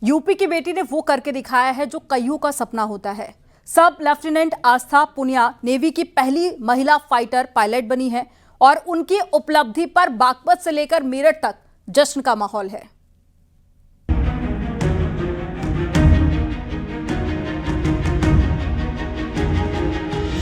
UP की बेटी ने वो करके दिखाया है जो कईयों का सपना होता है। सब लेफ्टिनेंट आस्था पुनिया नेवी की पहली महिला फाइटर पायलट बनी है और उनकी उपलब्धि पर बागपत से लेकर मेरठ तक जश्न का माहौल है।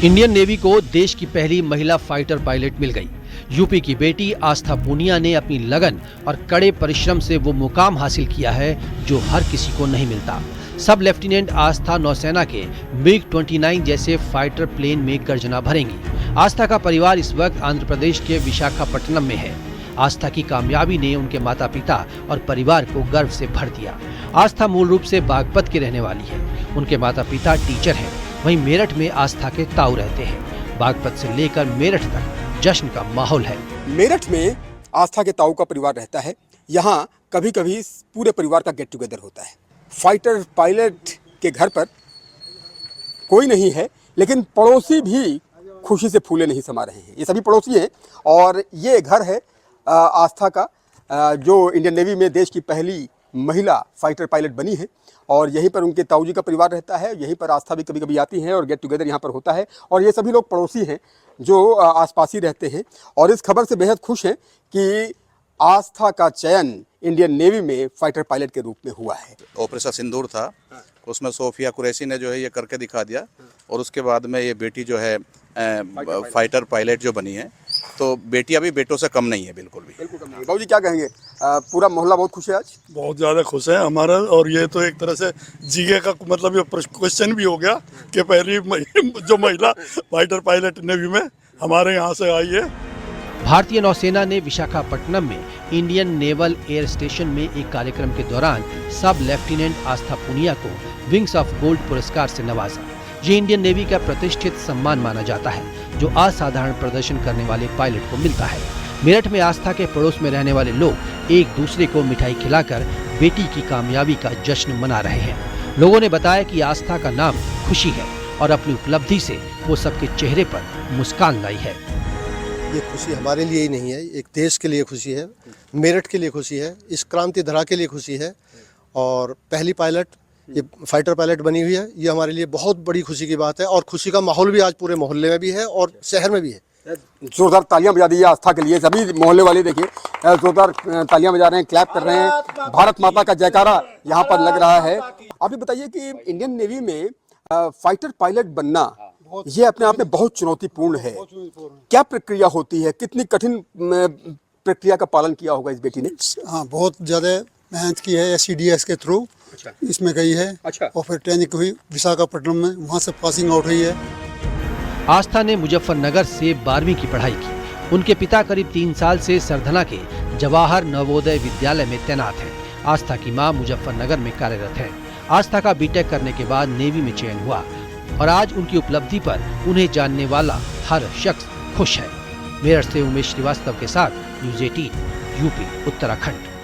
इंडियन नेवी को देश की पहली महिला फाइटर पायलट मिल गई। यूपी की बेटी आस्था पूनिया ने अपनी लगन और कड़े परिश्रम से वो मुकाम हासिल किया है जो हर किसी को नहीं मिलता। सब लेफ्टिनेंट आस्था नौसेना के MiG-29 जैसे फाइटर प्लेन में गर्जना भरेंगी। आस्था का परिवार इस वक्त आंध्र प्रदेश के विशाखापट्टनम में है। आस्था की कामयाबी ने उनके माता पिता और परिवार को गर्व से भर दिया। आस्था मूल रूप से बागपत की रहने वाली है। उनके माता पिता टीचर हैं। वहीं मेरठ में आस्था के ताऊ रहते हैं। बागपत से लेकर मेरठ तक जश्न का माहौल है। मेरठ में आस्था के ताऊ का परिवार रहता है। यहाँ कभी कभी पूरे परिवार का गेट टुगेदर होता है। फाइटर पायलट के घर पर कोई नहीं है, लेकिन पड़ोसी भी खुशी से फूले नहीं समा रहे हैं। ये सभी पड़ोसी हैं और ये घर है आस्था का, जो इंडियन नेवी में देश की पहली महिला फाइटर पायलट बनी है। और यहीं पर उनके ताऊ जी का परिवार रहता है। यहीं पर आस्था भी कभी कभी आती हैं और गेट टुगेदर यहाँ पर होता है। और ये सभी लोग पड़ोसी हैं जो आसपास ही रहते हैं और इस खबर से बेहद खुश हैं कि आस्था का चयन इंडियन नेवी में फाइटर पायलट के रूप में हुआ है। ऑपरेशन सिंदूर था, उसमें सोफिया कुरैशी ने जो है ये करके दिखा दिया और उसके बाद में ये बेटी जो है फाइटर पायलट जो बनी है, तो बेटी अभी बेटों से कम नहीं है, बिल्कुल भी। बिल्कुल कम नहीं। बाबू जी क्या कहेंगे? पूरा मोहल्ला बहुत खुश है आज। बहुत ज़्यादा खुश है हमारा। और ये तो एक तरह से जीके का मतलब ये क्वेश्चन भी हो गया कि पहली जो महिला फाइटर पायलट नेवी में हमारे यहाँ से आई है। भारतीय नौसेना ने विशाखापट्टनम में इंडियन नेवल एयर स्टेशन में एक कार्यक्रम के दौरान सब लेफ्टिनेंट आस्था पूनिया को विंग्स ऑफ गोल्ड पुरस्कार से नवाजा। ये इंडियन नेवी का प्रतिष्ठित सम्मान माना जाता है जो असाधारण प्रदर्शन करने वाले पायलट को मिलता है। मेरठ में आस्था के पड़ोस में रहने वाले लोग एक दूसरे को मिठाई खिलाकर बेटी की कामयाबी का जश्न मना रहे हैं। लोगों ने बताया कि आस्था का नाम खुशी है और अपनी उपलब्धि से वो सबके चेहरे पर मुस्कान लाई है। ये खुशी हमारे लिए ही नहीं है, एक देश के लिए खुशी है, मेरठ के लिए खुशी है, इस क्रांति धरा के लिए खुशी है। और पहली पायलट ये फाइटर पायलट बनी हुई है, ये हमारे लिए बहुत बड़ी खुशी की बात है। और खुशी का माहौल भी आज पूरे मोहल्ले में भी है और शहर में भी है। जोरदार तालियां बजा दी आस्था के लिए। सभी मोहल्ले वाले देखिए जोरदार तालियां बजा रहे हैं, क्लैप कर रहे हैं। भारत माता का जयकारा यहाँ पर लग रहा है। आप ये बताइए कि इंडियन नेवी में फाइटर पायलट बनना ये अपने आप में बहुत चुनौतीपूर्ण है। क्या प्रक्रिया होती है? कितनी कठिन प्रक्रिया का पालन किया होगा इस बेटी ने? हाँ, बहुत ज़्यादा मेहनत की है। SCDS के थ्रू इसमें गई है। और फिर ट्रेनिंग हुई विशाखापट्टनम में, वहाँ से पासिंग आउट हुई है। आस्था ने मुजफ्फरनगर से 12वीं की पढ़ाई की। उनके पिता करीब 3 साल से सरधना के जवाहर नवोदय विद्यालय में तैनात हैं। आस्था की मां मुजफ्फरनगर में कार्यरत है। आस्था का B.Tech करने के बाद नेवी में चयन हुआ और आज उनकी उपलब्धि पर उन्हें जानने वाला हर शख्स खुश है। मेरठ से उमेश श्रीवास्तव के साथ News 18 यूपी उत्तराखंड।